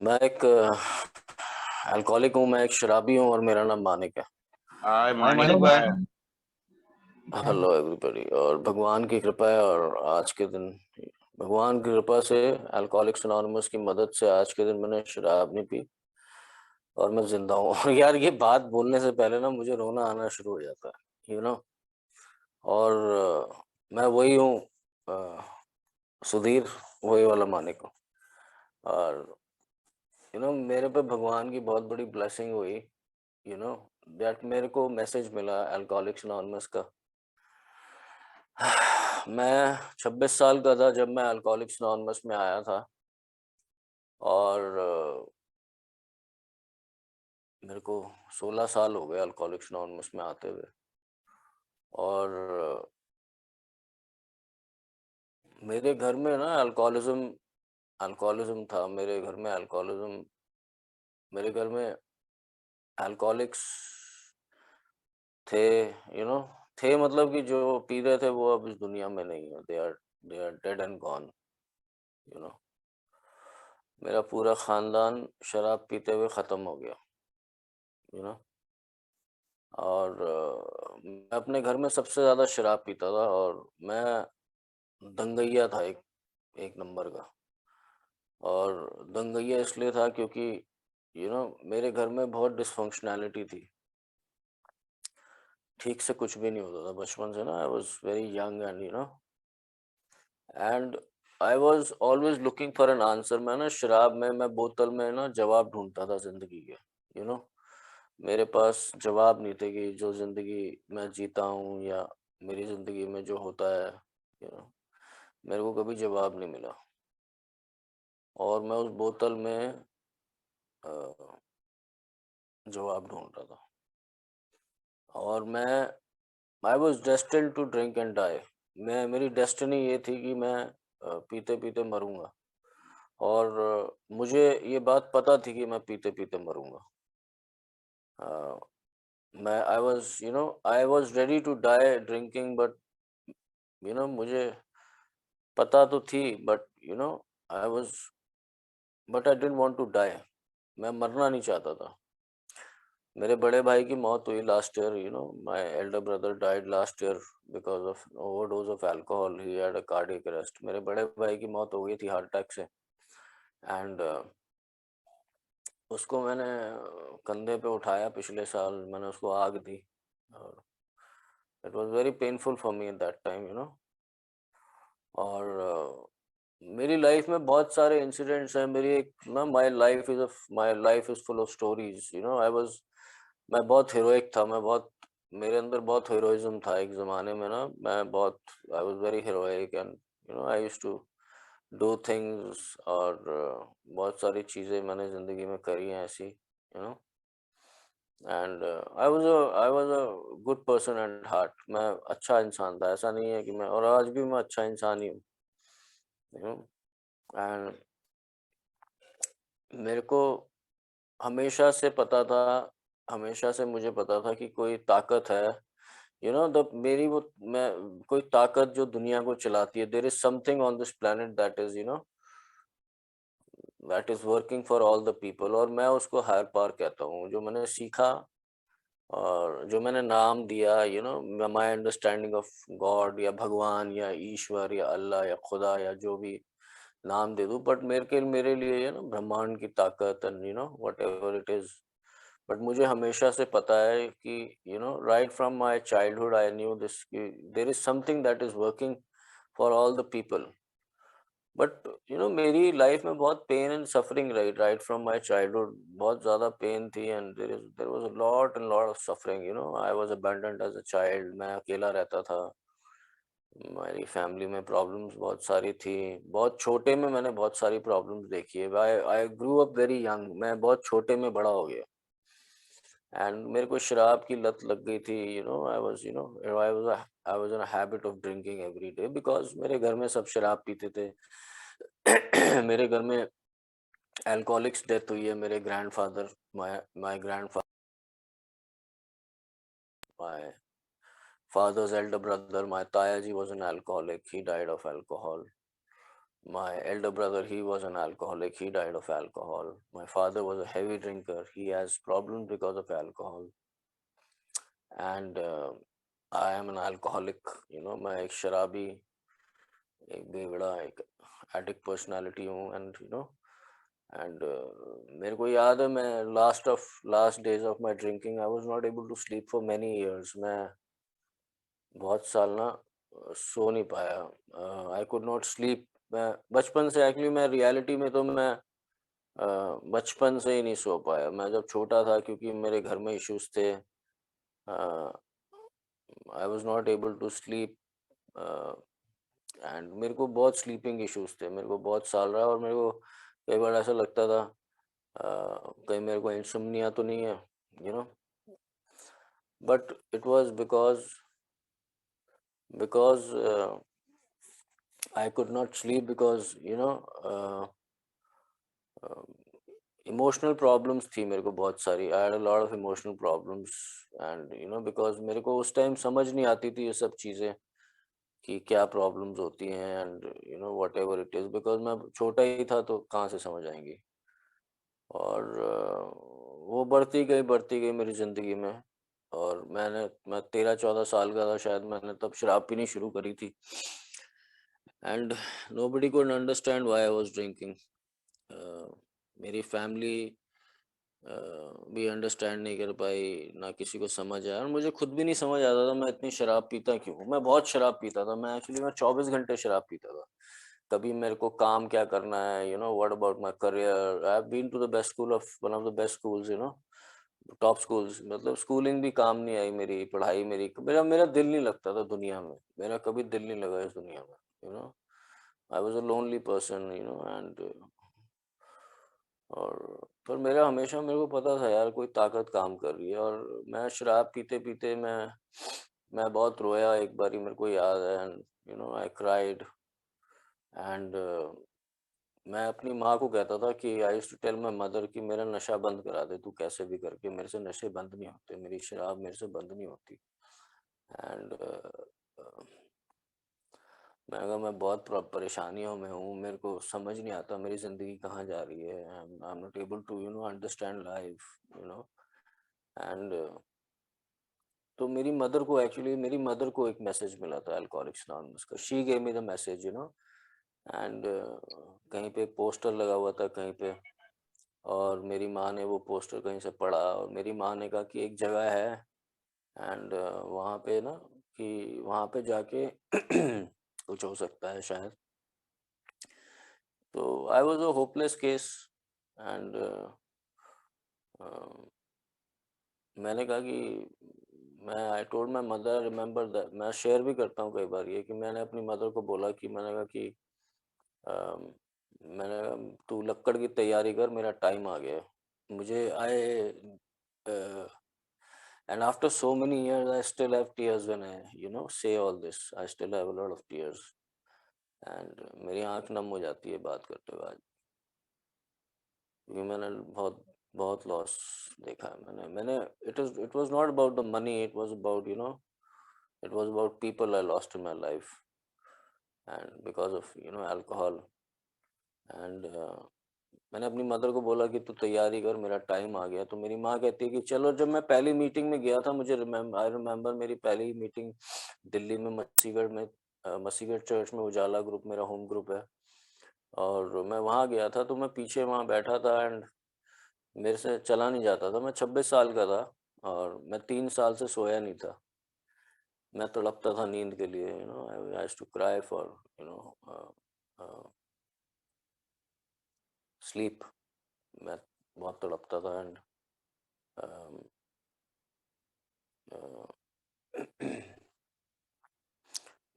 मैं एक अल्कोहलिक हूँ। मैं एक शराबी हूँ और मेरा नाम मानिक है। हाय हाय मानिक मानिक भाई। भाई। Hello everybody. और भगवान की कृपा है और आज के दिन भगवान की कृपा से अल्कोहलिक्स अनोनिमस की मदद से आज के दिन मैंने शराब नहीं पी और मैं जिंदा हूँ। और यार ये बात बोलने से पहले ना मुझे रोना आना शुरू हो जाता है और मैं वही हूँ, सुधीर, वही वाला मानिक हूँ। और मेरे पे भगवान की बहुत बड़ी ब्लेसिंग हुई। यू नो दैट मेरे को मैसेज मिला अल्कोहलिक्स अनोनिमस का। मैं 26 साल का था जब मैं अल्कोहलिक्स अनोनिमस में आया था। और मेरे को 16 साल हो गए अल्कोहलिक्स अनोनिमस में आते हुए। और मेरे घर में ना अल्कोहलिज्म अल्कोहलिज्म था। मेरे घर में अल्कोहलिक्स थे। यू नो थे मतलब कि जो पी रहे थे वो अब इस दुनिया में नहीं है। They are dead and gone. You know मेरा पूरा खानदान शराब पीते हुए ख़त्म हो गया। यू नो और मैं अपने घर में सबसे ज़्यादा शराब पीता था और मैं दंगैया था, एक एक नंबर का। और दंगैया इसलिए था क्योंकि मेरे घर में बहुत डिसफंक्शनैलिटी थी। ठीक से कुछ भी नहीं होता था बचपन से ना। I was very young and I was always looking for an answer. मैं ना शराब में, मैं बोतल में ना जवाब ढूंढता था ज़िंदगी के। यू नो मेरे पास जवाब नहीं थे कि जो ज़िंदगी मैं जीता हूँ या मेरी ज़िंदगी में जो होता है, यू नो मेरे को कभी जवाब नहीं मिला। और मैं उस बोतल में अ, जवाब ढूंढ रहा था। और I was destined to drink and die. मेरी डेस्टिनी ये थी कि मैं पीते पीते मरूंगा। और मुझे ये बात पता थी कि मैं पीते पीते मरूंगा। अ, मैं I was ready to die drinking, but मुझे पता तो थी, but I was but I didn't want to die. मैं मरना नहीं चाहता था। मेरे बड़े भाई की मौत हुई last year. My Elder brother died last year because of overdose of alcohol. He had a cardiac arrest. मेरे बड़े भाई की मौत हो गई थी हार्ट अटैक से। एंड उसको मैंने कंधे पे उठाया पिछले साल। मैंने उसको आग दी और it was very painful for me at that time. और मेरी लाइफ में बहुत सारे इंसिडेंट्स हैं। मेरी एक ना my life is full of stories. I was मैं बहुत हीरोइक था। मेरे अंदर बहुत हीरोइज्म था एक ज़माने में ना। मैं बहुत I was very heroic and I used to do things. और बहुत सारी चीज़ें मैंने ज़िंदगी में करी हैं ऐसी। And I was a good person at heart. मैं अच्छा इंसान था। ऐसा नहीं है कि मैं, और आज भी मैं अच्छा इंसान ही हूँ। एंड मेरे को हमेशा से पता था हमेशा से मुझे पता था कि कोई ताकत है। द मेरी वो मैं कोई ताकत जो दुनिया को चलाती है। There is something on this planet that is working for all the people. और मैं उसको हायर पावर कहता हूँ। जो मैंने सीखा और जो मैंने नाम दिया, माई अंडरस्टैंडिंग ऑफ गॉड या भगवान या ईश्वर या अल्लाह या खुदा या जो भी नाम दे दूँ, बट मेरे लिए ब्रह्मांड की ताकत and whatever it is. But मुझे हमेशा से पता है कि right from my childhood I knew this कि there is something that is working for all the people. But मेरी लाइफ में बहुत पेन एंड सफरिंग रही राइट फ्रॉम माय चाइल्डहुड। बहुत ज़्यादा पेन थी and there was a lot of suffering. I was abandoned as a child. मैं अकेला रहता था। मेरी फैमिली में प्रॉब्लम्स बहुत सारी थी। बहुत छोटे में मैंने बहुत सारी प्रॉब्लम्स देखी है। आई आई ग्रू अप वेरी यंग। मैं बहुत छोटे में बड़ा हो गया। एंड मेरे को शराब की लत लग गई थी। I was in habit of drinking every day because मेरे घर में सब शराब पीते थे। मेरे घर में अल्कोहलिक्स डेथ हुई है। मेरे grandfather, my grandfather, my father's elder brother, my Tayaji was an alcoholic. He died of alcohol. My elder brother, he was an alcoholic. He died of alcohol. My father was a heavy drinker. He has problems because of alcohol. And I am an alcoholic. मैं एक शराबी, एक बेवड़ा, एक addict personality हूँ. And मेरे को याद है, मैं last days of my drinking, I was not able to sleep for many years. मैं बहुत साल ना सो नहीं पाया. I could not sleep. मैं बचपन से, एक्चुअली मैं रियलिटी में तो मैं बचपन से ही नहीं सो पाया. मैं जब छोटा था, क्योंकि मेरे घर में इश्यूज थे, I was not able to sleep. And मेरे को बहुत स्लीपिंग इश्यूज थे. मेरे को बहुत साल रहा, और मेरे को कई बार ऐसा लगता था कहीं मेरे को इंसोम्निया तो नहीं है, you know but it was because I could not sleep because emotional problems थी मेरे को बहुत सारी. आई had a lot of emotional problems. And because मेरे को उस टाइम समझ नहीं आती थी ये सब चीज़ें, कि क्या प्रॉब्लम्स होती हैं. And whatever it is, because मैं छोटा ही था, तो कहाँ से समझ आएंगी. और वो बढ़ती गई मेरी ज़िंदगी में. और मैं 13-14 साल का था शायद, मैंने तब शराब पीनी शुरू करी थी. And nobody could understand why I was drinking. मेरी फैमिली भी अंडरस्टैंड नहीं कर पाई, ना किसी को समझ आया, और मुझे खुद भी नहीं समझ आता था मैं इतनी शराब पीता क्यों हूँ. मैं बहुत शराब पीता था. मैं 24 घंटे शराब पीता था. कभी मेरे को काम क्या करना है, what about my career. I have been to the best school of one of the best schools, top schools. मतलब स्कूलिंग भी काम नहीं आई मेरी, पढ़ाई मेरी, मेरा मेरा दिल नहीं लगता था दुनिया में. मेरा कभी दिल नहीं लगा इस दुनिया में. You know I was a lonely person. And और पर मेरे को पता था यार, कोई ताकत काम कर रही है. और मैं शराब पीते पीते मैं बहुत रोया एक बारी, मेरे को याद है. And I cried. एंड मैं अपनी माँ को कहता था कि I used to tell my mother कि मेरा नशा बंद करा दे तू कैसे भी करके, मेरे से नशे बंद नहीं होते, मेरी शराब मेरे से बंद नहीं होती. एंड मैं कहा मैं बहुत परेशानियों में हूँ, मेरे को समझ नहीं आता मेरी ज़िंदगी कहाँ जा रही है. I am not able to understand life. You know and तो मेरी मदर को एक मैसेज मिला था अल्कोहलिक्स अनोनिमस का. She gave me the message. And कहीं पे पोस्टर लगा हुआ था कहीं पे, और मेरी माँ ने वो पोस्टर कहीं से पढ़ा, और मेरी माँ ने कहा कि एक जगह है, एंड वहाँ पे ना, कि वहाँ पे जाके कुछ हो सकता है शायद. तो I was a hopeless case. And मैंने कहा कि I told my mother, remember that. मैं शेयर भी करता हूँ कई बार ये, कि मैंने अपनी मदर को बोला कि मैंने कहा कि अम, मैंने कहा, तू लक्कड़ की तैयारी कर, मेरा टाइम आ गया है. मुझे आई and after so many years I still have tears when I say all this. I still have a lot of tears. And मेरी आंख नम हो जाती है बात करते हुए आज, क्योंकि मैंने बहुत बहुत लॉस देखा है. मैंने मैंने it was not about the money, it was about it was about people I lost in my life, and because of alcohol. And मैंने अपनी मदर को बोला कि तू तैयारी कर, मेरा टाइम आ गया. तो मेरी माँ कहती है कि चलो. जब मैं पहली मीटिंग में गया था, आई रिमेम्बर मेरी पहली मीटिंग दिल्ली में मसीगढ़ में, मसीगढ़ चर्च में, उजाला ग्रुप मेरा होम ग्रुप है. और मैं वहाँ गया था, तो मैं पीछे वहाँ बैठा था. एंड मेरे से चला नहीं जाता था. मैं 26 साल का था, और मैं 3 साल से सोया नहीं था. मैं तड़पता था नींद के लिए. I used to cry for sleep. मैं बहुत तड़पता था. एंड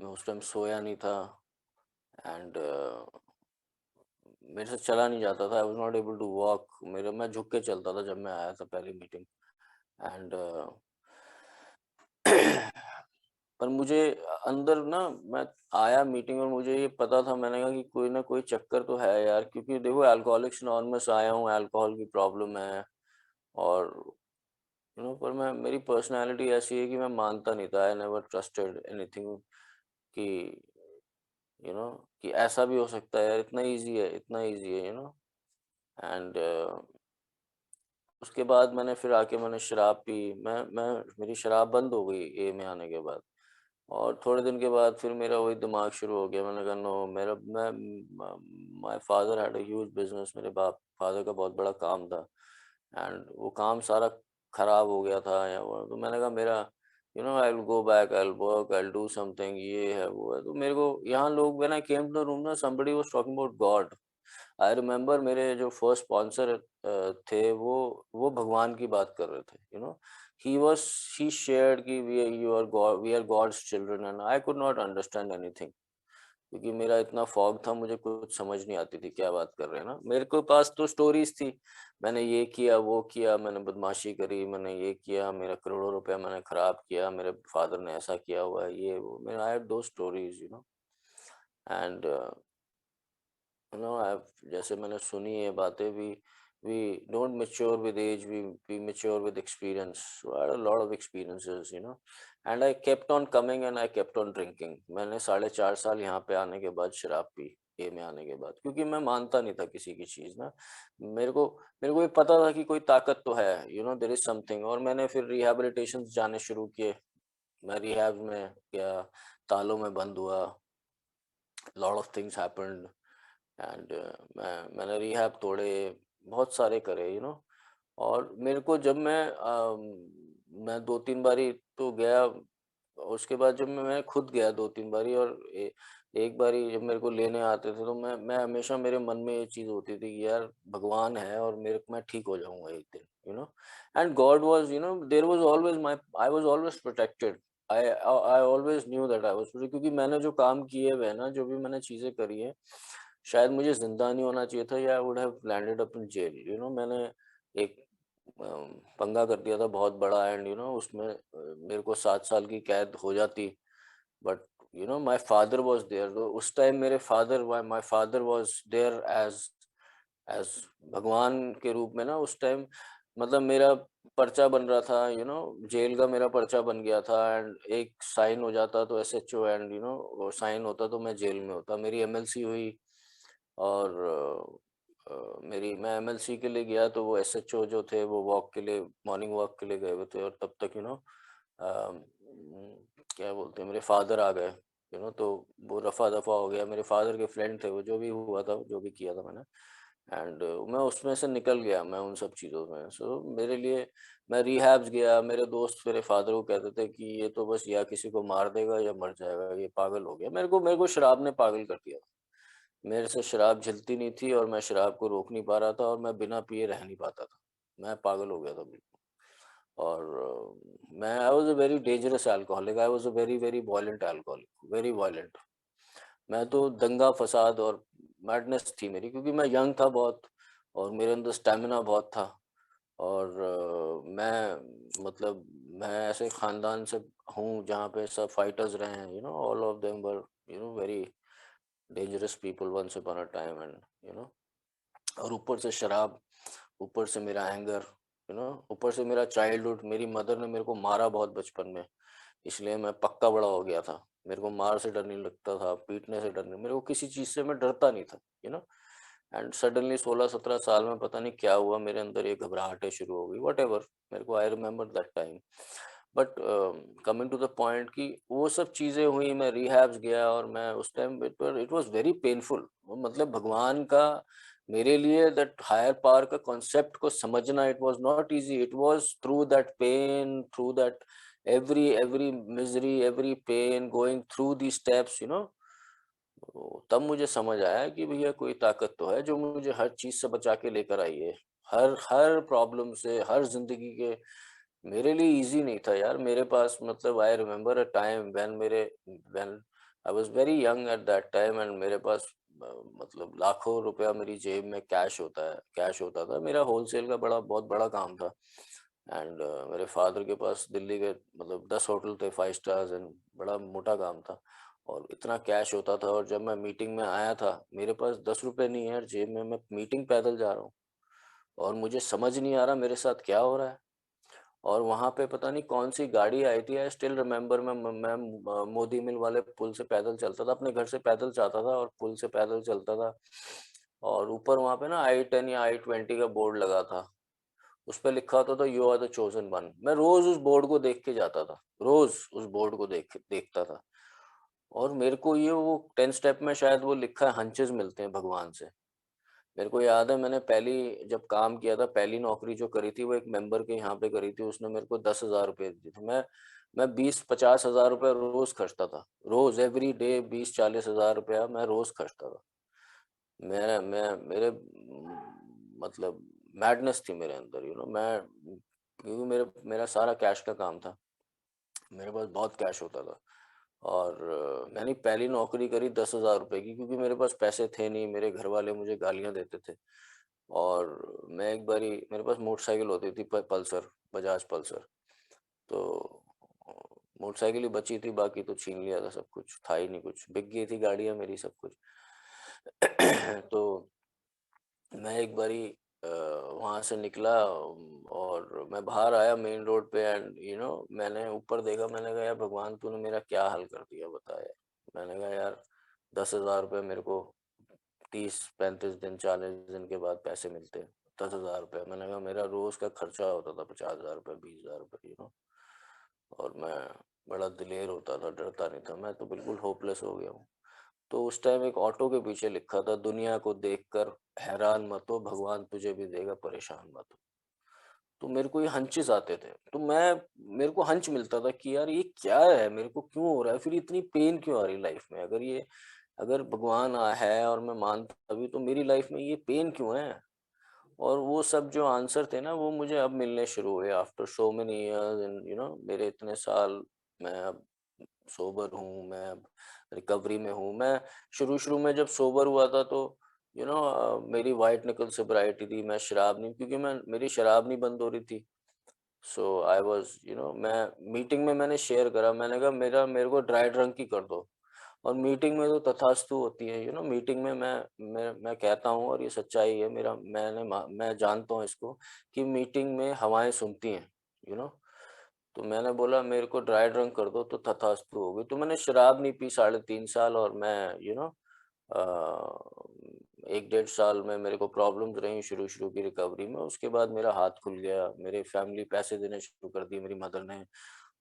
मैं उस टाइम सोया नहीं था. एंड मेरे से चला नहीं जाता था. I was not able to walk. मैं झुक के चलता था जब मैं आया था पहली मीटिंग. एंड पर मुझे अंदर ना, मैं आया मीटिंग, और मुझे ये पता था, मैंने कहा कि कोई ना कोई चक्कर तो है यार, क्योंकि देखो अल्कोहलिक्स अनोनिमस आया हूँ, अल्कोहल की प्रॉब्लम है. और पर मेरी पर्सनालिटी ऐसी है कि मैं मानता नहीं था. आई नेवर ट्रस्टेड एनीथिंग, कि कि ऐसा भी हो सकता है यार, इतना ईज़ी है, इतना ईज़ी है, एंड उसके बाद मैंने फिर आके मैंने शराब पी। मैं मेरी शराब बंद हो गई ए में आने के बाद। और थोड़े दिन के बाद फिर मेरा वही दिमाग शुरू हो गया। मैंने कहा नो, मेरा मैं my father had a huge business. मेरे बाप फादर का बहुत बड़ा काम था, एंड वो काम सारा खराब हो गया था या वो, तो मैंने कहा मेरा I will go back, I will work, I will do something, ये है वो है। तो मेरे को यहाँ लोग, when I came to the room ना, somebody was talking about God. I remember मेरे जो फर्स्ट स्पॉन्सर थे, वो भगवान की बात कर रहे थे। ही वाज ही शेयर्ड कि we are God's children, and I could not understand anything, क्योंकि मेरा इतना फॉग था, मुझे कुछ समझ नहीं आती थी क्या बात कर रहे हैं ना। मेरे को पास तो स्टोरीज थी, मैंने ये किया, वो किया, मैंने बदमाशी करी, मैंने ये किया, मेरा करोड़ों रुपया मैंने खराब किया, मेरे फादर ने ऐसा किया हुआ है, ये वो, मेरा आई हैव दो स्टोरीज, एंड जैसे मैंने सुनी है बातें भी। We don't mature with age, we mature with experience. So I had a lot of experiences, and I kept on coming and I kept on drinking. मैंने 4.5 साल यहाँ पे आने के बाद शराब पी, ए में आने के बाद, क्योंकि मैं मानता नहीं था किसी की चीज ना। मेरे को मेरे को ये पता था कि कोई ताकत तो है, देयर इज समथिंग। और मैंने फिर रिहैबिलिटेशन जाने शुरू किए। मैं रिहैब में गया, तालों में बंद हुआ, lot of things happened, and मैंने रिहैब तोड़े, बहुत सारे करे, और मेरे को जब मैं 2-3 बारी तो गया। उसके बाद जब मैं खुद गया 2-3 बारी, और एक बारी जब मेरे को लेने आते थे, तो मैं हमेशा, मेरे मन में ये चीज़ होती थी कि यार भगवान है और मैं ठीक हो जाऊंगा एक दिन, and God was, there was always my, I was always protected. I always knew that I was, क्योंकि मैंने जो काम किए हुए हैं ना, जो भी मैंने चीज़ें करी है, शायद मुझे ज़िंदा नहीं होना चाहिए था, या I would have landed up in jail. मैंने एक पंगा कर दिया था बहुत बड़ा, एंड उसमें मेरे को 7 साल की कैद हो जाती। But my father was there. उस टाइम मेरे father my father was there as as भगवान के रूप में ना, उस टाइम। मतलब मेरा पर्चा बन रहा था, जेल का मेरा पर्चा बन गया था, एंड एक साइन हो जाता तो एसएचओ, एंड वो साइन होता तो मैं जेल में होता। मेरी एमएलसी हुई, और मेरी मैं एमएलसी के लिए गया, तो वो एसएचओ जो थे वो वॉक के लिए, मॉर्निंग वॉक के लिए गए हुए थे, और तब तक क्या बोलते हैं, मेरे फादर आ गए। तो वो रफा दफा हो गया। मेरे फादर के फ्रेंड थे वो, जो भी हुआ था, जो भी किया था मैंने, एंड मैं उसमें से निकल गया, मैं उन सब चीज़ों में। सो मेरे लिए, मैं रिहैब्स गया। मेरे दोस्त मेरे फादर को कहते थे कि ये तो बस या किसी को मार देगा या मर जाएगा, ये पागल हो गया। मेरे को शराब ने पागल कर दिया। मेरे से शराब झिलती नहीं थी, और मैं शराब को रोक नहीं पा रहा था, और मैं बिना पिए रह नहीं पाता था। मैं पागल हो गया था बिल्कुल। और मैं I was a very dangerous alcoholic, I was a very very violent alcoholic, very violent. मैं तो दंगा फसाद और मैडनेस थी मेरी, क्योंकि मैं यंग था बहुत, और मेरे अंदर स्टेमिना बहुत था। और मैं, मतलब, मैं ऐसे खानदान से हूँ जहाँ पे सब फाइटर्स रहे हैं, all of them were very dangerous people once upon a time, and you know और ऊपर से शराब, ऊपर से मेरा एंगर, ऊपर से मेरा चाइल्डहुड। मेरी मदर ने मेरे को मारा बहुत बचपन में, इसलिए मैं पक्का बड़ा हो गया था। मेरे को मार से डर नहीं लगता था, पीटने से डर नहीं, मेरे को किसी चीज़ से मैं डरता नहीं था, एंड सडनली 16-17 साल में पता नहीं क्या हुआ, मेरे अंदर ये घबराहटें शुरू हो गई, वट एवर। मेरे को I remember that time. But coming to the point, कि वो सब चीज़ें हुई, मैं रिहैब्स गया, और मैं उस time it was very painful. मतलब भगवान का, मेरे लिए दैट हायर पावर का कॉन्सेप्ट को समझना, it was not easy. It was through that pain, through that every misery, every pain, going through the steps, तो तब मुझे समझ आया कि भैया कोई ताकत तो है जो मुझे हर चीज से बचा के लेकर आई है, हर हर प्रॉब्लम से, हर जिंदगी के। मेरे लिए इजी नहीं था यार। मेरे पास, मतलब, I remember a time when I was very young at that time, and मेरे पास मतलब लाखों रुपया मेरी जेब में कैश होता था। मेरा होलसेल का बहुत बड़ा काम था, एंड मेरे फादर के पास दिल्ली के, मतलब, 10 होटल थे, 5 स्टार्स, एंड बड़ा मोटा काम था, और इतना कैश होता था। और जब मैं मीटिंग में आया था, मेरे पास 10 रुपए नहीं है यार जेब में, मैं मीटिंग पैदल जा रहा हूँ, और मुझे समझ नहीं आ रहा मेरे साथ क्या हो रहा है। और वहां पे पता नहीं कौन सी गाड़ी आई थी, आई स्टिल रिमेम्बर, मैं मोदी मिल वाले पुल से पैदल चलता था, अपने घर से पैदल जाता था और पुल से पैदल चलता था। और ऊपर वहां पे ना I-10 या I-20 का बोर्ड लगा था, उस पे लिखा होता था you are the chosen one. मैं रोज उस बोर्ड को देख के जाता था, रोज उस बोर्ड को देखता था। और मेरे को ये वो 10 स्टेप में शायद वो लिखा है, हंचेस मिलते हैं भगवान से। मेरे को याद है मैंने पहली जब काम किया था, पहली नौकरी जो करी थी वो एक मेंबर के यहाँ पे करी थी, उसने मेरे को 10,000 रुपये दिए थे। मैं 20-50 हज़ार रुपये रोज खर्चता था, रोज एवरी डे 20-40 हज़ार रुपया मैं रोज खर्चता था। मतलब मैडनेस थी मेरे अंदर, मैं, क्योंकि मेरा सारा कैश का काम था, मेरे पास बहुत कैश होता था। और मैंने पहली नौकरी करी 10,000 रुपये की, क्योंकि मेरे पास पैसे थे नहीं, मेरे घर वाले मुझे गालियां देते थे। और मैं एक बारी, मेरे पास मोटरसाइकिल होती थी पल्सर, बजाज पल्सर। तो मोटरसाइकिल ही बची थी, बाकी तो छीन लिया था, सब कुछ था ही नहीं, कुछ बिक गई थी गाड़ियां मेरी, सब कुछ। तो मैं एक बारी वहां से निकला और मैं बाहर आया मेन रोड पे, एंड मैंने ऊपर देखा, मैंने कहा यार भगवान तूने मेरा क्या हाल कर दिया बता यार। मैंने कहा यार 10,000 रुपये मेरे को 30-35 दिन 40 दिन के बाद पैसे मिलते हैं, 10,000 रुपये। मैंने कहा मेरा रोज का खर्चा होता था 50,000 रुपये, 20,000 रुपये, और मैं बड़ा दिलेर होता था, डरता नहीं था, मैं तो बिल्कुल होपलेस हो गया हूँ। तो उस टाइम एक ऑटो के पीछे लिखा था, दुनिया को देखकर हैरान मत हो, भगवान तुझे भी देगा, परेशान मत हो। तो मेरे को ये हंचेस आते थे, तो मेरे को हंच मिलता था कि यार ये क्या है, मेरे को क्यों हो रहा है, फिर इतनी पेन क्यों आ रही लाइफ में, अगर भगवान है और मैं मानता भी, तो मेरी लाइफ में ये पेन क्यों है। और वो सब जो आंसर थे ना, वो मुझे अब मिलने शुरू हुए after so many years, and मेरे इतने साल, मैं अब सोबर हूँ, मैं अब रिकवरी में हूँ। मैं शुरू शुरू में जब सोबर हुआ था, तो मेरी वाइट निकल सोब्राइटी थी, मैं शराब नहीं, क्योंकि मैं मेरी शराब नहीं बंद हो रही थी। सो आई वाज मैं मीटिंग में मैंने शेयर करा, मैंने कहा मेरे को ड्राई ड्रंक ही कर दो। और मीटिंग में तो तथास्तु होती है, मीटिंग में मैं कहता हूँ, और ये सच्चाई है, मैं जानता हूँ इसको, कि मीटिंग में हवाएं सुनती हैं, यू नो तो मैंने बोला मेरे को ड्राई ड्रंक कर दो, तो तथास्तु हो गई। तो मैंने शराब नहीं पी 3.5 साल, और मैं 1-1.5 साल में मेरे को प्रॉब्लम्स रही शुरू शुरू की रिकवरी में। उसके बाद मेरा हाथ खुल गया, मेरे फैमिली पैसे देने शुरू कर दिए, मेरी मदर ने।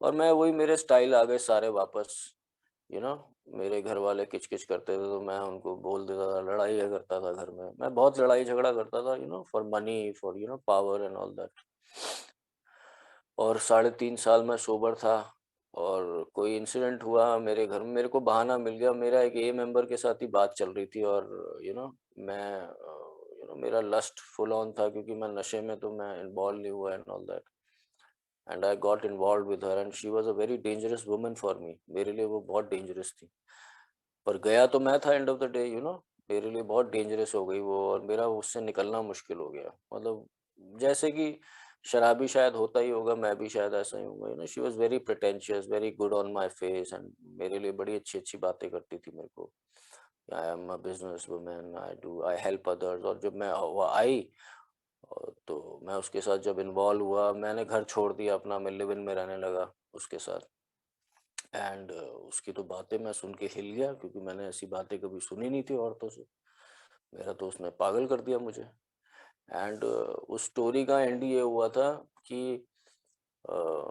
और मैं वही, मेरे स्टाइल आ गए सारे वापस। यू नो मेरे घर वाले किचकिच करते थे, तो मैं उनको बोल देता था, लड़ाई करता था घर में, मैं बहुत लड़ाई झगड़ा करता था, for money, for power and all that. और 3.5 साल मैं सोबर था, और कोई इंसिडेंट हुआ मेरे घर में, मेरे को बहाना मिल गया, मेरा एक मेंबर के साथ ही बात चल रही थी, और मैं मेरा लस्ट फुल ऑन था, क्योंकि मैं नशे में, तो मैं इन्वॉल्व नहीं हुआ and all that. And I got involve with her, and she was a very dangerous woman for me, मेरे लिए वो बहुत डेंजरस थी। पर गया तो मैं था एंड ऑफ द डे, मेरे लिए बहुत डेंजरस हो गई वो, और मेरा उससे निकलना मुश्किल हो गया। मतलब जैसे कि शराबी शायद होता ही होगा, मैं भी शायद ऐसा ही हूँ, she was very pretentious, very good on my face, and मेरे लिए बड़ी अच्छी अच्छी बातें करती थी मेरे को। आई am a business woman, I help others. और जब मैं वो आई, तो मैं उसके साथ जब इन्वॉल्व हुआ, मैंने घर छोड़ दिया अपना, मैं लिव इन में रहने लगा उसके साथ। एंड उसकी तो बातें मैं सुन के हिल गया, क्योंकि मैंने ऐसी बातें कभी सुनी नहीं थी औरतों से। मेरा तो उसने पागल कर दिया मुझे। एंड उस स्टोरी का एंड ये हुआ था कि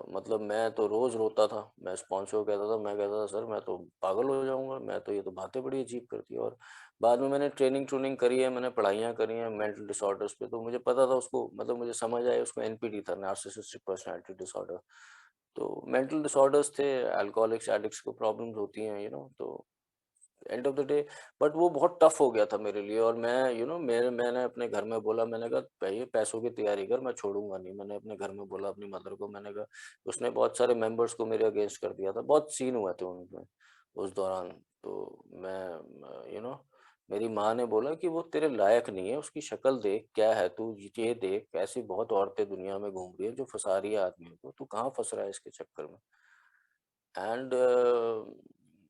मतलब मैं तो रोज रोता था, मैं स्पॉन्सर को कहता था, मैं कहता था सर मैं तो पागल हो जाऊंगा, मैं तो, ये तो बातें बड़ी अजीब करती है। और बाद में मैंने ट्रेनिंग ट्रेनिंग करी है, मैंने पढ़ाइयाँ करी हैं मेंटल डिसऑर्डर्स पे, तो मुझे पता था उसको, मतलब मुझे समझ आया उसको एनपीडी था, नार्सिसिस्टिक पर्सनालिटी डिसऑर्डर। तो मेंटल डिसऑर्डर्स थे, अल्कोहलिक्स एडिक्ट्स को प्रॉब्लम्स होती हैं, तो end of the day, but वो बहुत टफ हो गया था मेरे लिए। और मैं मैंने अपने घर में बोला, मैंने कहा भाई पैसों की तैयारी कर, मैं छोड़ूंगा नहीं। मैंने अपने घर में बोला अपनी मदर को, मैंने कहा, उसने बहुत सारे मेंबर्स को मेरे अगेंस्ट कर दिया था, बहुत सीन हुए थे उनमें उस दौरान। तो मैं मेरी माँ ने बोला कि वो तेरे लायक नहीं है, उसकी शक्ल देख क्या है, तू ये देख, ऐसी बहुत औरतें दुनिया में घूम रही है जो फंसा रही है आदमियों को, तू कहाँ फंस रहा है इसके चक्कर में। एंड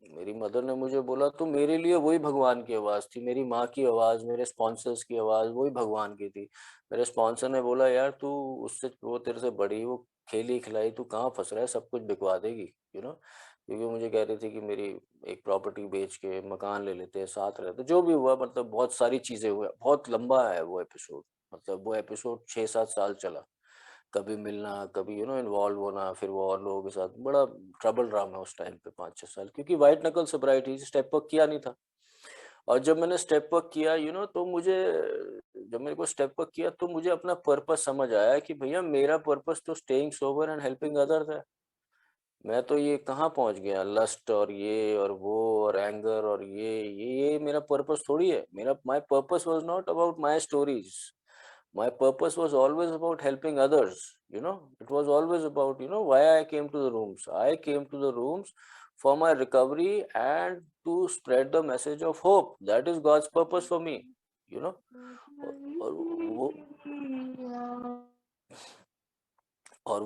मेरी मदर ने मुझे बोला, तो मेरे लिए वही भगवान की आवाज़ थी, मेरी माँ की आवाज़, मेरे स्पॉन्सर्स की आवाज़ वही भगवान की थी। मेरे स्पॉन्सर ने बोला यार तू उससे, वो तेरे से बड़ी, वो खेली खिलाई तू कहाँ फंस रहा है, सब कुछ बिकवा देगी, क्योंकि मुझे कह रही थी कि मेरी एक प्रॉपर्टी बेच के मकान ले लेते हैं, साथ रहते, जो भी हुआ, मतलब बहुत सारी चीजें हुआ, बहुत लंबा है वो एपिसोड, मतलब वो एपिसोड 6-7 साल चला, कभी मिलना, कभी इन्वॉल्व होना, फिर वो और लोगों के साथ, बड़ा ट्रबल ड्रामा उस टाइम पे 5-6 साल, क्योंकि व्हाइट नकल सोब्राइटी, स्टेप वर्क किया नहीं था। और जब मैंने स्टेप वर्क किया, तो मुझे, जब मेरे को स्टेप वर्क किया तो मुझे अपना पर्पस समझ आया कि भैया मेरा पर्पस तो staying sober and helping others है। मैं तो ये कहाँ पहुंच गया, लस्ट और ये और वो और एंगर और ये मेरा पर्पस थोड़ी है। मेरा my purpose was not about my stories, my purpose was always about helping others. It was always about, why I came to the rooms. I came to the rooms for my recovery and to spread the message of hope. That is God's purpose for me. you know और वो और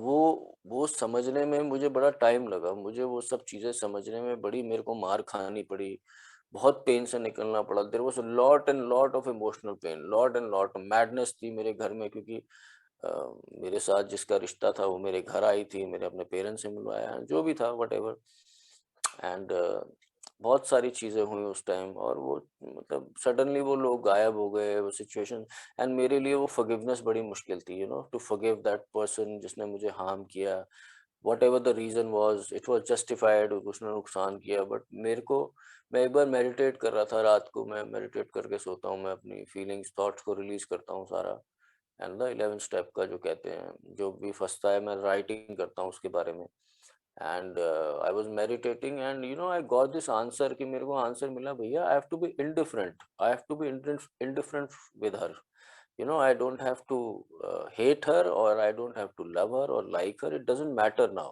वो समझने में मुझे बड़ा time लगा, मुझे वो सब चीजें समझने में बड़ी, मेरे को मार खानी पड़ी, बहुत पेन से निकलना पड़ा। There was a lot and lot of emotional pain, lot and lot madness थी मेरे घर में, क्योंकि अ, मेरे साथ जिसका रिश्ता था वो मेरे घर आई थी, मेरे अपने पेरेंट्स से मिलवाया, जो भी था वट एवर। एंड बहुत सारी चीज़ें हुई उस टाइम, और वो मतलब सडनली वो लोग गायब हो गए, वो सिचुएशन। एंड मेरे लिए वो फॉरगिवनेस बड़ी मुश्किल थी, टू फॉरगिव दैट पर्सन जिसने मुझे हार्म किया। What ever the reason was, it was justified, उसने नुकसान किया, बट मेरे को, मैं एक बार मेडिटेट कर रहा था रात को, मैं मेडिटेट करके सोता हूँ, मैं अपनी फीलिंग्स थॉट्स को रिलीज करता हूँ सारा। एंड द 11 स्टेप का जो कहते हैं, जो भी फंसता है मैं राइटिंग करता हूँ उसके बारे में। And I was meditating and I got this answer, कि मेरे को आंसर मिला, भैया I have to be indifferent, I have to be indifferent with her. I don't have to hate her, or I don't have to love her or like her. It doesn't matter now.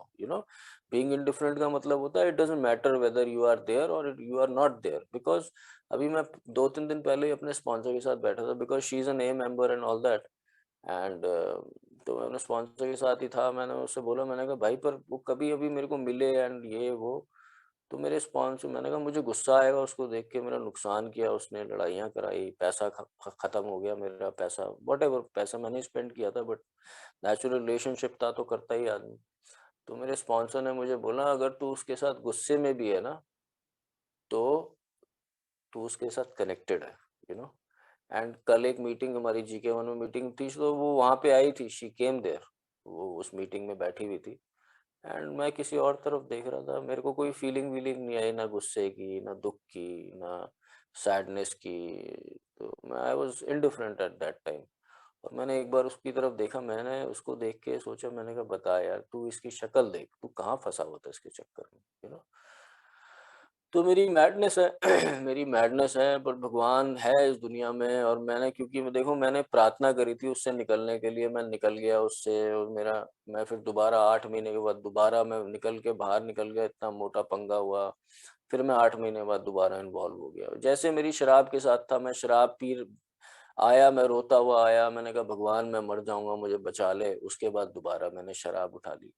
Being indifferent का मतलब होता है, it doesn't matter whether you are there or you are not there. Because अभी मैं 2-3 दिन पहले ही अपने sponsor के साथ बैठा था, because she is an A member and all that. And तो मैं अपने स्पॉन्सर के साथ ही था, मैंने उससे बोला, मैंने कहा भाई पर वो कभी अभी मेरे को मिले एंड ये वो, तो मेरे स्पॉन्सर, मैंने कहा मुझे गुस्सा आएगा उसको देख के, मेरा नुकसान किया उसने, लड़ाइयाँ कराई, पैसा खत्म हो गया मेरा, पैसा वट एवर, पैसा मैंने स्पेंड किया था, बट नेचुरल रिलेशनशिप था तो करता ही आदमी। तो मेरे स्पॉन्सर ने मुझे बोला, अगर तू उसके साथ गुस्से में भी है ना, तो तू उसके साथ कनेक्टेड है। यू नो एंड कल एक मीटिंग, हमारी GK1 में मीटिंग थी, तो वो वहाँ पे आई थी, शी केम देयर, वो उस मीटिंग में बैठी हुई थी। एंड मैं किसी और तरफ देख रहा था, मेरे को कोई फीलिंग वीलिंग नहीं आई, ना गुस्से की, ना दुख की, ना सैडनेस की। तो मैं, I was indifferent at that time. और मैंने एक बार उसकी तरफ देखा, मैंने उसको देख के सोचा, मैंने कहा बता यार, तू इसकी शक्ल देख, तू कहाँ फंसा हुआ था इसके चक्कर में। तो मेरी मैडनेस है मेरी मैडनेस है, पर भगवान है इस दुनिया में। और मैंने, क्योंकि मैं देखो, मैंने प्रार्थना करी थी उससे निकलने के लिए, मैं निकल गया उससे, और मेरा, मैं फिर दोबारा 8 महीने के बाद दोबारा मैं निकल के बाहर निकल गया, इतना मोटा पंगा हुआ। फिर मैं 8 महीने बाद दोबारा इन्वॉल्व हो गया, जैसे मेरी शराब के साथ था, मैं शराब पी आया, मैं रोता हुआ आया, मैंने कहा भगवान मैं मर जाऊंगा, मुझे बचा ले। उसके बाद दोबारा मैंने शराब उठा ली।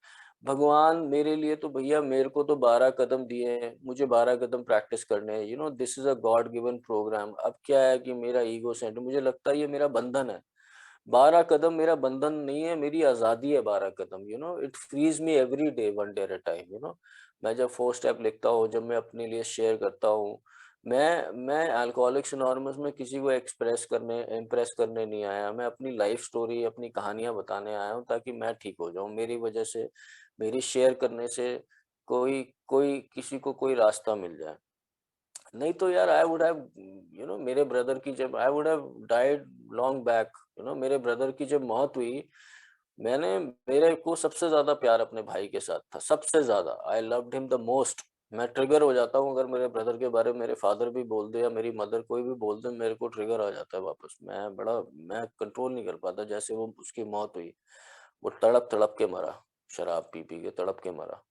भगवान मेरे लिए तो भैया, मेरे को तो 12 कदम दिए हैं, मुझे 12 कदम प्रैक्टिस करने हैं। This is a God given program. अब क्या है कि मेरा ईगो सेंटर, मुझे लगता है ये मेरा बंधन है। 12 कदम मेरा बंधन नहीं है, मेरी आजादी है 12 कदम। It frees me every day, one day at a time. मैं जब 4 स्टेप लिखता हूँ, जब मैं अपने लिए शेयर करता हूँ, मैं अल्कोहलिक्स एनोनिमस में किसी को इम्प्रेस करने नहीं आया। मैं अपनी लाइफ स्टोरी, अपनी कहानियां बताने आया हूँ, ताकि मैं ठीक हो जाऊं, मेरी वजह से, मेरी शेयर करने से कोई कोई किसी को कोई रास्ता मिल जाए। नहीं तो यार, आई वुड हैव, मेरे ब्रदर की जब, आई would have died long back. मेरे ब्रदर की जब मौत हुई, मैंने, मेरे को सबसे ज्यादा प्यार अपने भाई के साथ था, सबसे ज्यादा, I loved him the most. मैं ट्रिगर हो जाता हूँ, अगर मेरे ब्रदर के बारे में मेरे फादर भी बोल दे या मेरी मदर कोई भी बोल दे, मेरे को ट्रिगर आ जाता है वापस। मैं कंट्रोल नहीं कर पाता। जैसे वो उसकी मौत हुई, वो तड़प तड़प के मरा, शराब पी पी के तड़प के मरा।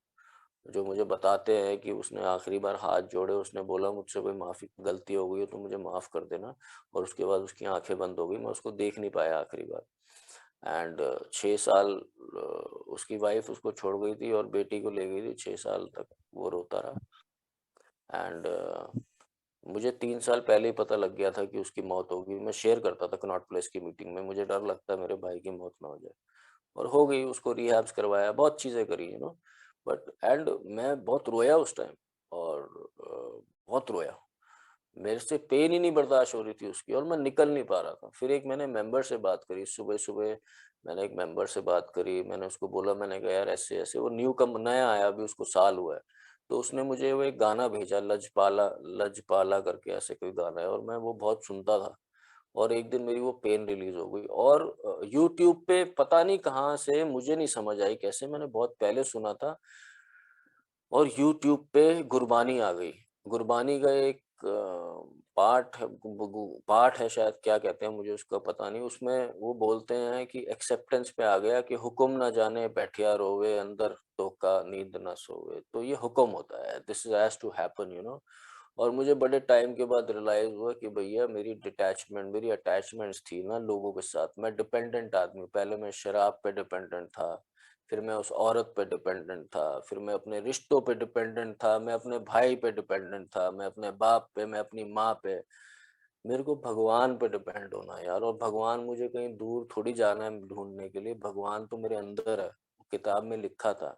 जो मुझे बताते हैं कि उसने आखिरी बार हाथ जोड़े, उसने बोला मुझसे कोई माफी, गलती हो गई है तो मुझे माफ कर देना। और उसके बाद उसकी आंखें बंद हो गई, मैं उसको देख नहीं पाया आखिरी बार। एंड 6 साल उसकी वाइफ उसको छोड़ गई थी और बेटी को ले गई थी, 6 साल तक वो रोता रहा। एंड मुझे 3 साल पहले ही पता लग गया था कि उसकी मौत होगी। मैं शेयर करता था कनॉट प्लेस की मीटिंग में, मुझे डर लगता है मेरे भाई की मौत ना हो जाए। और हो गई, उसको रिहैब्स करवाया, बहुत चीज़ें करी, बट एंड मैं बहुत रोया उस टाइम। और बहुत रोया। मेरे से पेन ही नहीं बर्दाश्त हो रही थी उसकी, और मैं निकल नहीं पा रहा था। फिर एक मैंने मेंबर से बात करी सुबह-सुबह, मैंने एक मेंबर से बात करी, मैंने उसको बोला, मैंने कहा यार ऐसे-ऐसे, वो न्यू कम नया आया, अभी उसको साल हुआ है। तो उसने मुझे वो एक गाना भेजा, लजपाला लजपाला करके ऐसे कोई गाना है, और मैं वो बहुत सुनता था। और एक दिन मेरी वो पेन रिलीज़ हो गई, और यूट्यूब पे पता नहीं कहाँ से, मुझे नहीं समझ आई कैसे, मैंने बहुत पहले सुना था, और यूट्यूब पे गुरबानी आ गई। गुरबानी का एक पार्ट है, पार्ट है शायद, क्या कहते हैं मुझे उसका पता नहीं। उसमें वो बोलते हैं कि एक्सेप्टेंस पे आ गया कि हुक्म ना जाने बैठिया रोवे, अंदर धोखा नींद ना सोवे। तो ये हुक्म होता है, दिस हैज टू हैपन। और मुझे बड़े टाइम के बाद रियलाइज हुआ कि भैया मेरी डिटैचमेंट, मेरी अटैचमेंट्स थी ना लोगों के साथ। मैं डिपेंडेंट आदमी, पहले मैं शराब पे डिपेंडेंट था, फिर मैं उस औरत पे डिपेंडेंट था, फिर मैं अपने रिश्तों पे डिपेंडेंट था, मैं अपने भाई पे डिपेंडेंट था, मैं अपने बाप पे, मैं अपनी माँ पे। मेरे को भगवान पे डिपेंड होना है यार, और भगवान मुझे कहीं दूर थोड़ी जाना है ढूंढने के लिए, भगवान तो मेरे अंदर है। किताब में लिखा था,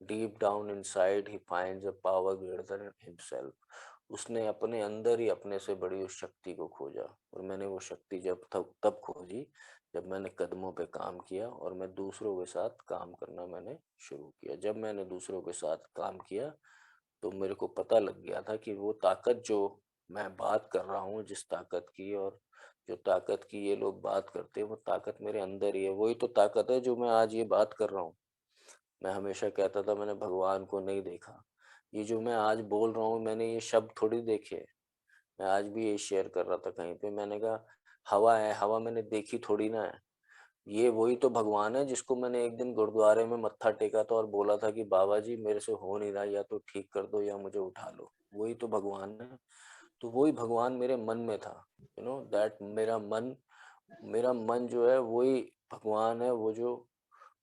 deep down inside he finds a power greater than himself. उसने अपने अंदर ही अपने से बड़ी उस शक्ति को खोजा, और मैंने वो शक्ति जब तब खोजी जब मैंने कदमों पे काम किया, और मैं दूसरों के साथ काम करना मैंने शुरू किया। जब मैंने दूसरों के साथ काम किया, तो मेरे को पता लग गया था कि वो ताकत जो मैं बात कर रहा हूँ, जिस ताकत की, और जो ताकत की ये लोग बात करते हैं, वो ताकत मेरे अंदर ही है। वही तो ताकत है जो मैं आज ये बात कर रहा हूँ। मैं हमेशा कहता था मैंने भगवान को नहीं देखा। ये जो मैं आज बोल रहा हूँ, मैंने ये शब्द थोड़ी देखे। मैं आज भी यही शेयर कर रहा था कहीं पे, मैंने कहा हवा है, हवा मैंने देखी थोड़ी ना है। ये वही तो भगवान है जिसको मैंने एक दिन गुरुद्वारे में मत्था टेका था और बोला था कि बाबा जी मेरे से हो नहीं रहा, या तो ठीक कर दो या मुझे उठा लो। वही तो भगवान है। तो वही भगवान मेरे मन में था, दैट मेरा मन जो है वही भगवान है। वो जो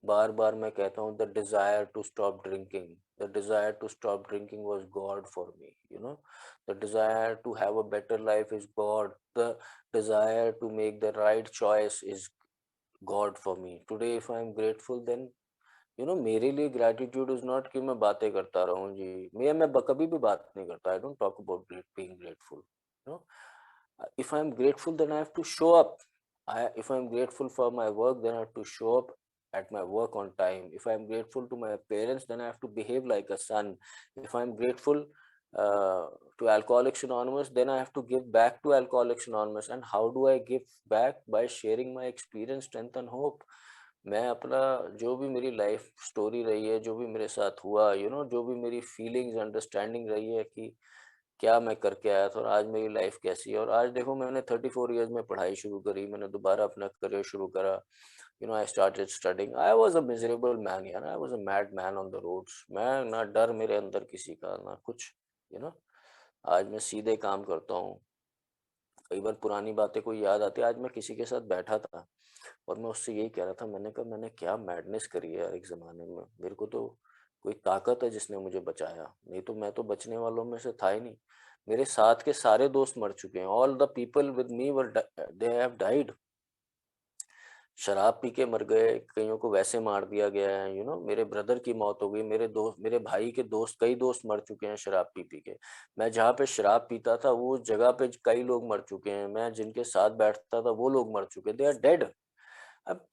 बार बार मैं कहता हूँ, the desire to stop drinking, the desire to stop drinking was God for me. The desire to have a better life is God, the desire to make the right choice is God for me today. If I am grateful then, मेरे लिए gratitude is not कि मैं बातें करता रहूं जी। मैं कभी भी बात नहीं करता, I don't talk about being grateful. if I'm grateful, then I have to show up. If I'm grateful for my work, then I have to show up at my work on time. If I'm grateful to my parents, then I have to behave like a son. If I'm grateful uh, to Alcoholics Anonymous, then I have to give back to Alcoholics Anonymous. And how do I give back? By sharing my experience, strength and hope. मैं अपना, जो भी मेरी life story रही है, जो भी मेरे साथ हुआ, जो भी मेरी फीलिंग्स अंडरस्टैंडिंग रही है कि क्या मैं करके आया था और आज मेरी लाइफ कैसी है। और आज देखो, मैंने 34 ईयर्स में पढ़ाई शुरू करी, मैंने दोबारा अपना करियर शुरू करा। I started studying. I was a miserable man यार, I was a mad man on the roads. मैं ना डर मेरे अंदर किसी का, ना कुछ। यू नो आज मैं सीधे काम करता हूँ। कई बार पुरानी बातें कोई याद आती है। आज मैं किसी के साथ बैठा था और मैं उससे यही कह रहा था, मैंने कहा मैंने क्या मैडनेस करी है यार एक ज़माने में। मेरे को तो कोई ताकत है जिसने मुझे बचाया, नहीं तो मैं तो बचने वालों में से था ही नहीं। मेरे साथ के सारे दोस्त मर चुके हैं। All the people with me were, they have died. शराब पी के मर गए, कईयों को वैसे मार दिया गया है। मेरे ब्रदर की मौत हो गई, मेरे दोस्त, मेरे भाई के दोस्त, कई दोस्त मर चुके हैं शराब पी पी के। मैं जहाँ पे शराब पीता था वो जगह पे कई लोग मर चुके हैं। मैं जिनके साथ बैठता था वो लोग मर चुके, they are dead.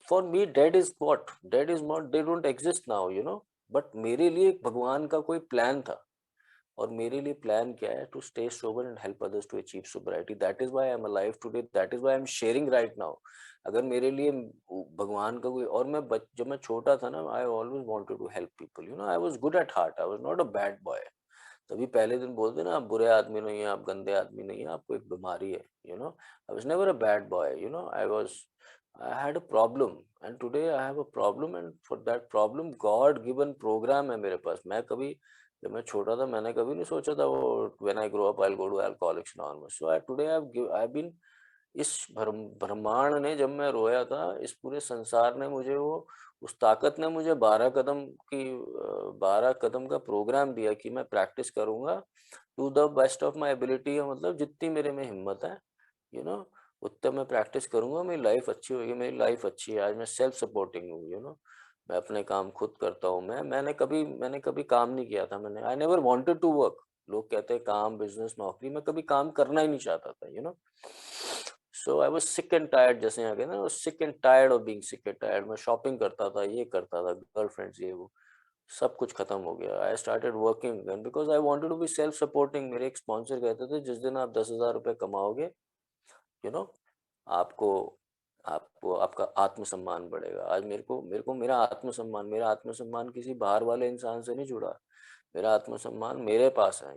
For me dead is what, dead is not, they don't exist now. But मेरे लिए भगवान का कोई प्लान था। और मेरे लिए प्लान क्या है, to stay sober and help others to achieve sobriety. That is why I am alive today, that is why I am sharing right now. अगर मेरे लिए भगवान का कोई, और जब मैं छोटा था ना, I always wanted to help people. I was good at heart, I was not a bad boy. तभी पहले दिन बोलते ना, आप बुरे आदमी नहीं है, आप गंदे आदमी नहीं है, आपको एक बीमारी है। I was never a bad boy. I had a problem, and today I have a problem, and for that problem God given program है मेरे पास। मैं कभी, जब मैं छोटा था, मैंने कभी नहीं सोचा था वो when I grow up I will go to Alcoholics Anonymous. So I today I have been इस ब्रह्मांड ने, जब मैं रोया था, इस पूरे संसार ने मुझे वो, उस ताकत ने मुझे 12 कदम का प्रोग्राम दिया कि मैं प्रैक्टिस करूंगा to the best of my ability, मतलब जितनी मेरे में हिम्मत है, यू नो उतना मैं प्रैक्टिस करूंगा, मेरी लाइफ अच्छी होगी। मेरी लाइफ अच्छी है आज, मैं सेल्फ सपोर्टिंग हूँ, मैं अपने काम खुद करता हूँ। मैंने कभी काम नहीं किया था। I never wanted to work. लोग कहते हैं काम, बिजनेस, नौकरी, मैं कभी काम करना ही नहीं चाहता था, so I was sick and tired, जैसे यहाँ कहते हैं ना, sick and tired of being sick and tired. मैं शॉपिंग करता था, ये करता था, गर्लफ्रेंड्स, ये वो, सब कुछ खत्म हो गया। I started working again because I wanted to be self supporting. मेरे एक स्पॉन्सर कहते थे, जिस दिन आप 10,000 रुपये कमाओगे, यू नो आपको आपको आपका आत्मसम्मान बढ़ेगा। आज मेरे को मेरा आत्मसम्मान किसी बाहर वाले इंसान से नहीं जुड़ा। मेरा आत्मसम्मान मेरे पास है,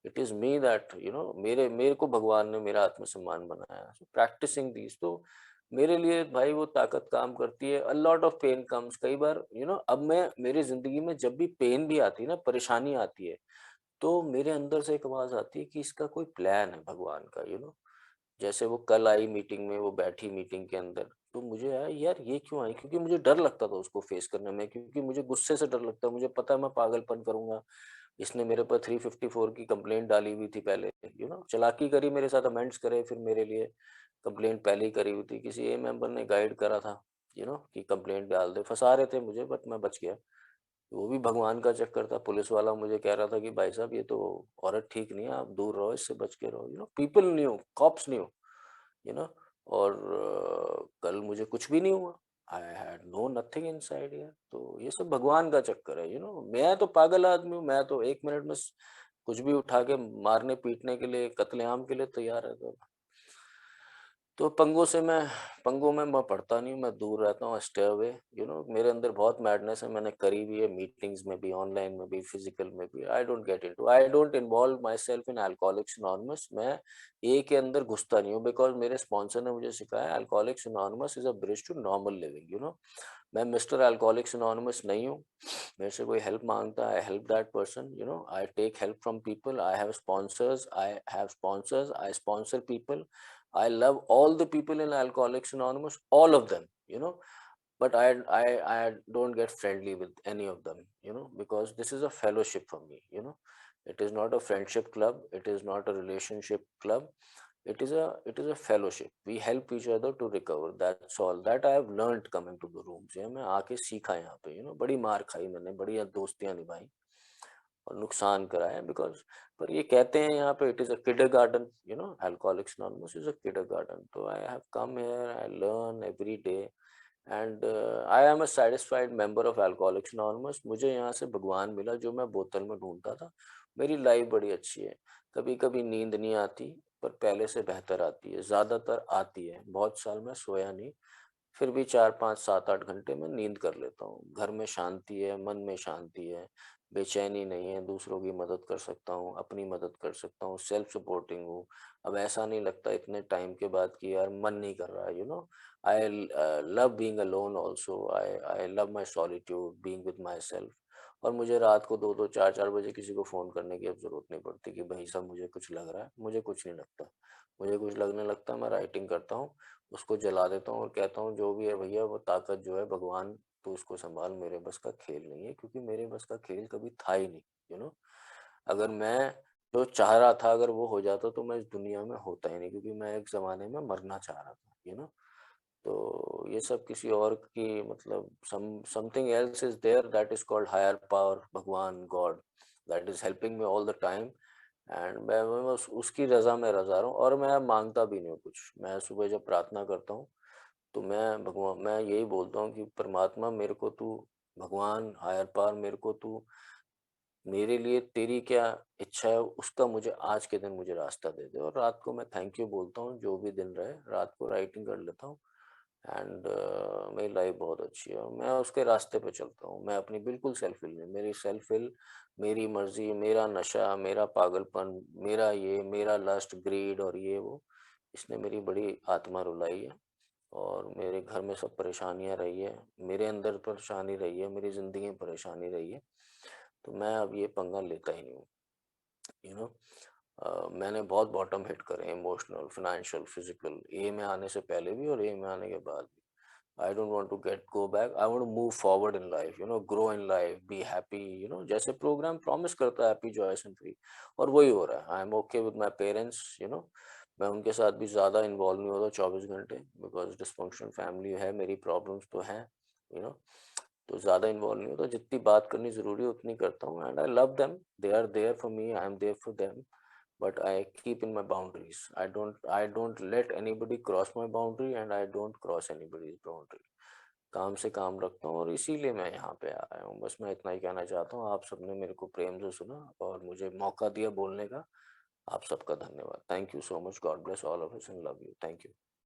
इट इज मी दैट, मेरे मेरे को भगवान ने मेरा आत्मसम्मान बनाया। प्रैक्टिसिंग दीज, तो मेरे लिए भाई वो ताकत काम करती है। A lot of pain comes, कई बार, अब मैं मेरी जिंदगी में जब भी पेन भी आती है ना, परेशानी आती है, तो मेरे अंदर से एक आवाज आती है कि इसका कोई प्लान है भगवान का। जैसे वो कल आई मीटिंग में, वो बैठी मीटिंग के अंदर, तो मुझे आया यार ये क्यों आई, क्योंकि मुझे डर लगता था उसको फेस करने में, क्योंकि मुझे गुस्से से डर लगता है। मुझे पता है मैं पागलपन करूंगा। इसने मेरे पर 354 की कंप्लेंट डाली हुई थी पहले, चालाकी करी मेरे साथ, अमेंड्स करे फिर मेरे लिए। कंप्लेंट पहले ही करी हुई थी, किसी ए मेंबर ने गाइड करा था, कि कंप्लेंट डाल दे। फंसा रहे थे मुझे, बट मैं बच गया। वो भी भगवान का चक्कर था। पुलिस वाला मुझे कह रहा था कि भाई साहब ये तो औरत ठीक नहीं है, आप दूर रहो इससे, बच के रहो। People knew, cops knew, you know और कल मुझे कुछ भी नहीं हुआ। I had no nothing inside here. तो ये सब भगवान का चक्कर है। मैं तो पागल आदमी हूँ। मैं तो 1 मिनट में कुछ भी उठा के मारने पीटने के लिए, कत्लेआम के लिए तैयार है। तो पंगों में मैं पढ़ता नहीं हूँ, मैं दूर रहता हूँ, स्टे अवे। मेरे अंदर बहुत मैडनेस है, मैंने करी भी है, मीटिंग्स में भी, ऑनलाइन में भी, फिजिकल में भी। I don't involve my self in alcoholics anonymous. मैं ए के अंदर घुसता नहीं हूँ, बिकॉज मेरे स्पॉन्सर ने मुझे सिखाया Alcoholics Anonymous is a bridge to normal living. मैं मिस्टर अल्कोहलिक्स अनोनिमस नहीं हूँ। मेरे से कोई हेल्प मांगता है, I help that person, I take help from people, I have sponsors, I sponsor people, I love all the people in Alcoholics Anonymous, all of them, but I don't get friendly with any of them, because this is a fellowship for me, It is not a friendship club, it is not a relationship club, it is a fellowship. We help each other to recover. That's all that I have learned coming to the rooms. मैं आके सीखा यहाँ पे, बड़ी मार खाई मैंने, बड़ी दोस्तियां निभाई और नुकसान करा है, बिकॉज पर ये कहते हैं यहाँ पे it is a kindergarten, Alcoholics Anonymous is a kindergarten. तो I have come here, I learn every day, and I am a satisfied member of Alcoholics Anonymous. मुझे यहाँ से भगवान मिला जो मैं बोतल में ढूंढता था। मेरी लाइफ बड़ी अच्छी है। कभी कभी नींद नहीं आती, पर पहले से बेहतर आती है, ज्यादातर आती है। बहुत साल में सोया नहीं, फिर भी 4 5 7 8 घंटे में नींद कर लेता हूँ। घर में शांति है, मन में शांति है, बेचैनी नहीं है, दूसरों की मदद कर सकता हूँ, अपनी मदद कर सकता हूँ, सेल्फ सपोर्टिंग हूँ। अब ऐसा नहीं लगता इतने टाइम के बाद कि यार मन नहीं कर रहा है, I love being alone also, I love my solitude, being with my self. और मुझे रात को 2 2 4 4 बजे किसी को फ़ोन करने की अब ज़रूरत नहीं पड़ती कि भाई साहब मुझे कुछ लग रहा है। मुझे कुछ नहीं लगता। मुझे कुछ लगने लगता है, मैं राइटिंग करता हूँ, उसको जला देता हूँ और कहता हूँ जो भी है भैया, वो ताकत जो है भगवान, तो उसको संभाल, मेरे बस का खेल नहीं है, क्योंकि मेरे बस का खेल कभी था ही नहीं। यू नो अगर मैं जो चाह रहा था अगर वो हो जाता तो मैं इस दुनिया में होता ही नहीं, क्योंकि मैं एक ज़माने में मरना चाह रहा था। तो ये सब किसी और की, मतलब something else is there, that is called higher power, भगवान, God, that is helping me all the time. And मैं उसकी रजा में रजा रहा हूँ, और मैं मांगता भी नहीं हूँ कुछ। मैं सुबह जब प्रार्थना करता हूँ, तो मैं यही बोलता हूँ कि परमात्मा, मेरे को तू, भगवान, हायर पावर, मेरे को तू, मेरे लिए तेरी क्या इच्छा है उसका मुझे आज के दिन मुझे रास्ता दे दे। और रात को मैं थैंक यू बोलता हूँ, जो भी दिन रहे, रात को राइटिंग कर लेता हूँ। एंड मेरी लाइफ बहुत अच्छी है, मैं उसके रास्ते पे चलता हूँ। मैं अपनी बिल्कुल सेल्फ विल नहीं, मेरी सेल्फ विल, मेरी मर्जी, मेरा नशा, मेरा पागलपन, मेरा ये, मेरा लस्ट, ग्रीड और ये वो, इसने मेरी बड़ी आत्मा रुलाई है। और मेरे घर में सब परेशानियां रही है, मेरे अंदर परेशानी रही है, मेरी ज़िंदगी में परेशानी रही है। तो मैं अब ये पंगा लेता ही नहीं हूँ, यू नो मैंने बहुत बॉटम हिट करे, इमोशनल, फाइनेंशियल, फिजिकल, ए में आने से पहले भी और ए में आने के बाद भी। I don't want to get go back, I want to move forward in life, grow in life, be happy, जैसे प्रोग्राम प्रॉमिस करता है, हैप्पी, जॉयस एंड फ्री। और वही हो रहा है। I M okay with my parents, मैं उनके साथ भी ज़्यादा इन्वॉल्व नहीं होता 24 घंटे, बिकॉज डिस्फंक्शनल फैमिली है, मेरी प्रॉब्लम्स तो हैं, यू नो तो ज़्यादा इन्वॉल्व नहीं होता। जितनी बात करनी ज़रूरी है उतनी करता हूँ, and I love them, they are there for me, I am there for them, but I keep in my boundaries. I don't let anybody cross my boundary, and I don't cross anybody's boundary. काम से काम रखता हूँ, और इसीलिए मैं यहाँ पे आया हूँ। बस मैं इतना ही कहना चाहता हूँ। आप सबने मेरे को प्रेम से सुना और मुझे मौका दिया बोलने का। आप सबका धन्यवाद। Thank you so much. God bless all of us and love you. Thank you.